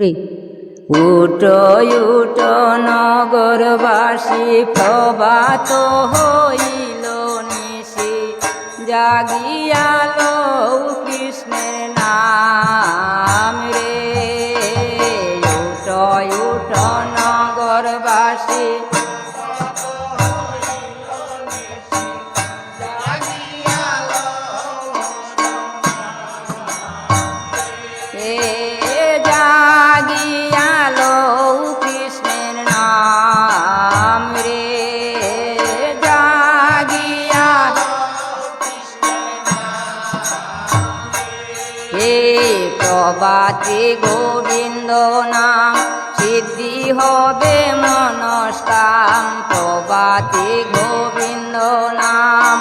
উটো উটো নগরবাসী প্রভাত হইল নিশি, জাগিয়ালো কৃষ্ণের নাম রে। উটো উটো নগরবাসী জাগিয়ালো কৃষ্ণের নাম রে, জাগিয়া হে প্রভাতী গোবিন্দ নাম সিদ্ধি হবে মনস্কাম। প্রভাতী গোবিন্দ নাম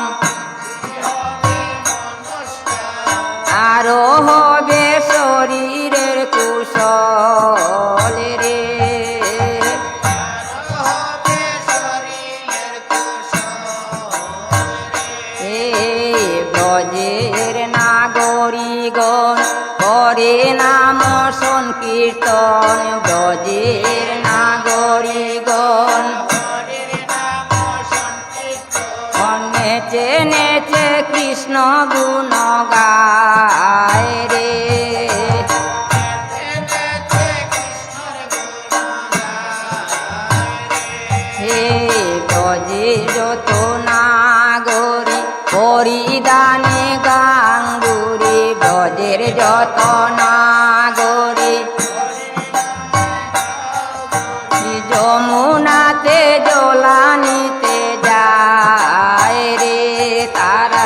আরো হবে শরীরের কুশল রে। ব্রজের নাগরিগণ করে নাম সংকীর্তন। ব্রজের নাগরিগণ নেচে নেচে কৃষ্ণ গুণ গায় রে। হে ব্রজে যত নাগরী পরিদানে গাঙ্গুরি। ব্রজের যত নাগরী যমুনাতে জলানিতে যায় রে। তারা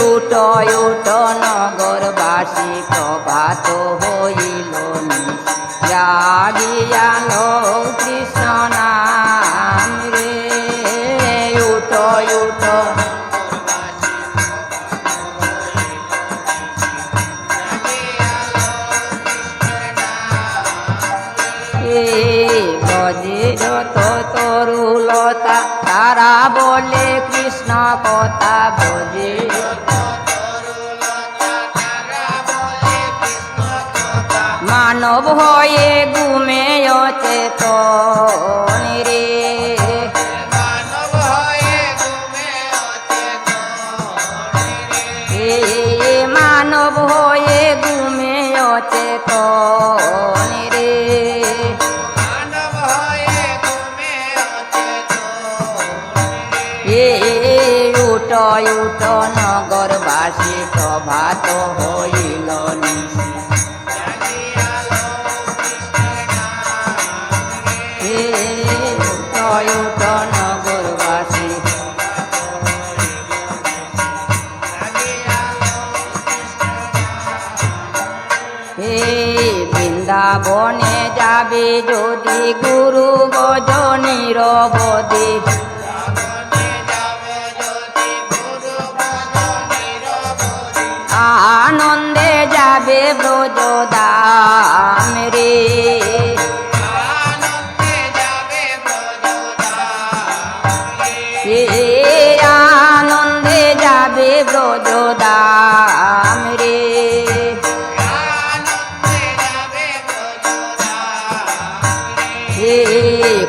উটো উটো নগরবাসী প্রভাত হইল জাগিয়ালো কৃষ্ণ নাম রে। উটো উটো ব্রজে যত তরুলতা তারা বলে কৃষ্ণ কথা। ব্রজে মানব হয়ে ঘুমে অচেতন রে। মানব হয়ে ঘুমে অচেতন রে। উটো উটো নগরবাসী প্রভাত হইল নিশি, উটো উটো নগরবাসী হে বৃন্দাবনে যাবে যদি গুরু গজ নিরবধি। আনন্দে যাবে ব্রজধাম রে। আনন্দে যাবে ব্রজধাম রে।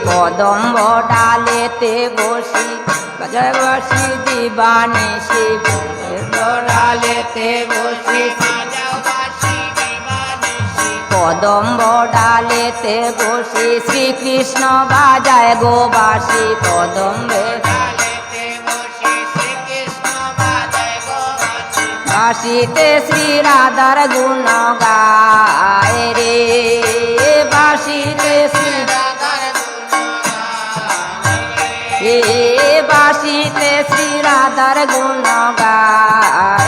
কদম্ব ডালেতে বসি বসি দিবানিশি। ডালেতে বসি কদম্ব ডালেতে বসি শ্রীকৃষ্ণ বাজায় গো বাঁশি। কদম্বে বাঁশিতে শ্রী রাধার গুণ গায় রে। বাঁশিতে শ্রী বাঁশিতে শ্রী রাধার গুণ গায়